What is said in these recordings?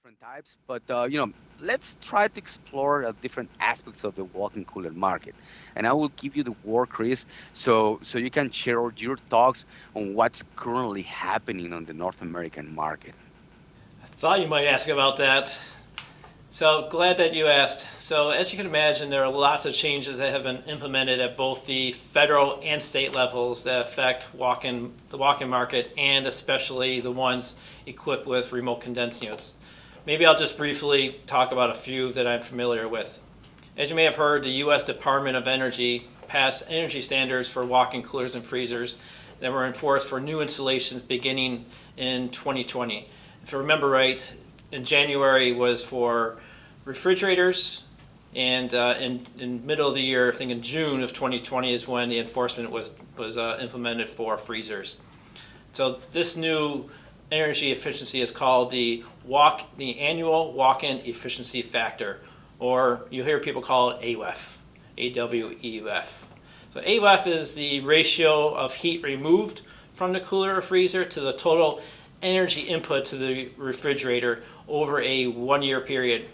different types, but let's try to explore different aspects of the walk-in cooler market. And I will give you the word, Chris, so you can share your thoughts on what's currently happening on the North American market. Thought you might ask about that. So glad that you asked. So as you can imagine, there are lots of changes that have been implemented at both the federal and state levels that affect the walk-in market, and especially the ones equipped with remote condensing units. Maybe I'll just briefly talk about a few that I'm familiar with. As you may have heard, the U.S. Department of Energy passed energy standards for walk-in coolers and freezers that were enforced for new installations beginning in 2020. If I remember right, in January was for refrigerators, and in middle of the year, I think in June of 2020 is when the enforcement was implemented for freezers. So this new energy efficiency is called the annual walk-in efficiency factor, or you hear people call it AWEF, AWEF. So AWEF is the ratio of heat removed from the cooler or freezer to the total energy input to the refrigerator over a 1 year period.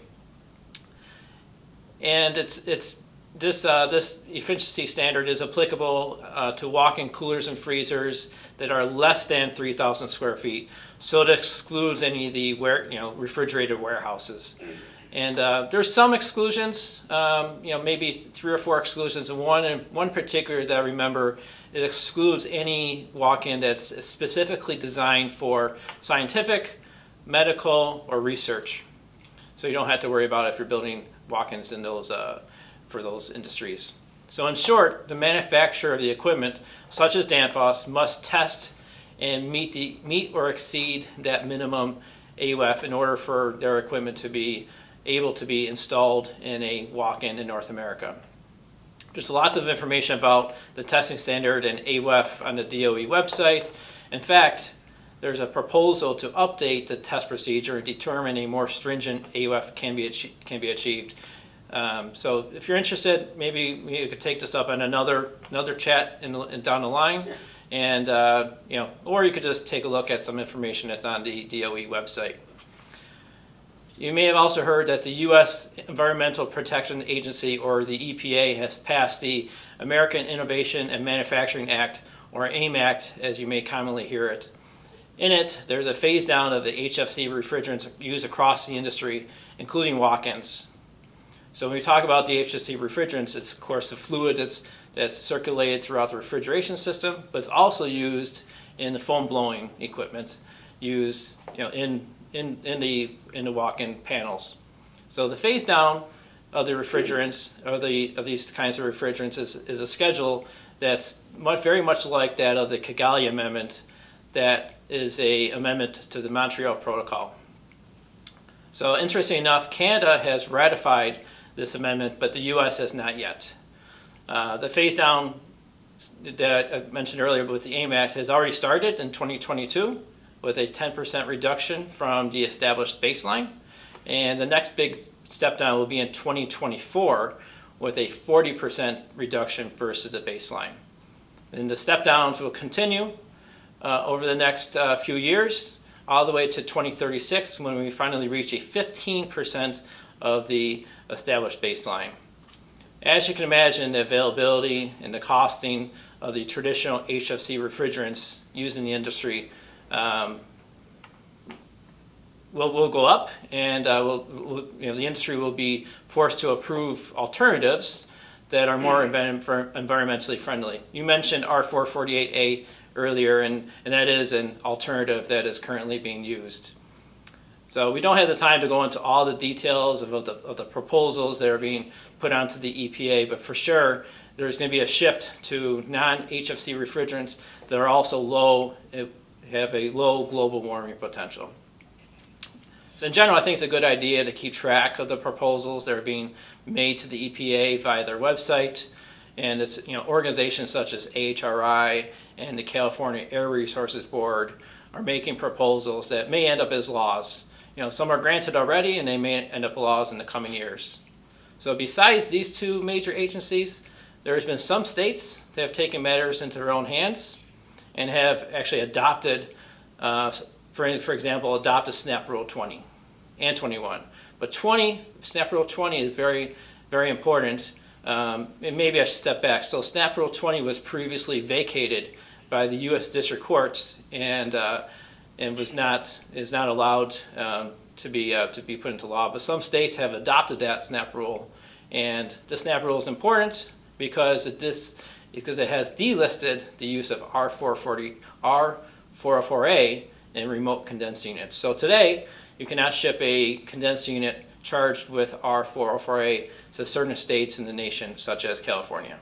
And this efficiency standard is applicable to walk-in coolers and freezers that are less than 3,000 square feet. So it excludes any of the refrigerated warehouses. And there's some exclusions, maybe 3 or 4 exclusions, and one particular that I remember, it excludes any walk-in that's specifically designed for scientific, medical, or research. So you don't have to worry about if you're building walk-ins in those for those industries. So in short, the manufacturer of the equipment, such as Danfoss, must test and meet or exceed that minimum AWEF in order for their equipment to be able to be installed in a walk-in in North America. There's lots of information about the testing standard and AWEF on the DOE website. In fact, there's a proposal to update the test procedure and determine a more stringent AWEF can be achieved. So if you're interested, maybe you could take this up in another chat down the line, and or you could just take a look at some information that's on the DOE website. You may have also heard that the U.S. Environmental Protection Agency, or the EPA, has passed the American Innovation and Manufacturing Act, or AIM Act, as you may commonly hear it. In it, there's a phase down of the HFC refrigerants used across the industry, including walk-ins. So when we talk about the HFC refrigerants, it's of course the fluid that's circulated throughout the refrigeration system, but it's also used in the foam blowing equipment used in the walk-in panels. So the phase down of the refrigerants, of these kinds of refrigerants, is a schedule that's very much like that of the Kigali Amendment, that is a amendment to the Montreal Protocol. So interesting enough, Canada has ratified this amendment, but the U.S. has not yet. The phase down that I mentioned earlier with the AIM Act has already started in 2022 with a 10% reduction from the established baseline. And the next big step down will be in 2024 with a 40% reduction versus the baseline. And the step downs will continue over the next few years, all the way to 2036, when we finally reach a 15% of the established baseline. As you can imagine, the availability and the costing of the traditional HFC refrigerants used in the industry will go up, and the industry will be forced to approve alternatives that are more environmentally friendly. You mentioned R448A earlier, and that is an alternative that is currently being used. So we don't have the time to go into all the details of the proposals that are being put onto the EPA, but for sure there's going to be a shift to non-HFC refrigerants that are also have a low global warming potential. So in general, I think it's a good idea to keep track of the proposals that are being made to the EPA via their website, and it's organizations such as AHRI and the California Air Resources Board are making proposals that may end up as laws. Some are granted already, and they may end up laws in the coming years. So besides these two major agencies, there has been some states that have taken matters into their own hands and have actually adopted, for example, adopted SNAP Rule 20. and 21. But 20, SNAP Rule 20 is very, very important. And maybe I should step back. So SNAP Rule 20 was previously vacated by the U.S. District Courts and is not allowed to be put into law. But some states have adopted that SNAP Rule, and the SNAP Rule is important because it has delisted the use of R404A in remote condensing units. So today, you cannot ship a condensing unit charged with R404A to certain states in the nation, such as California.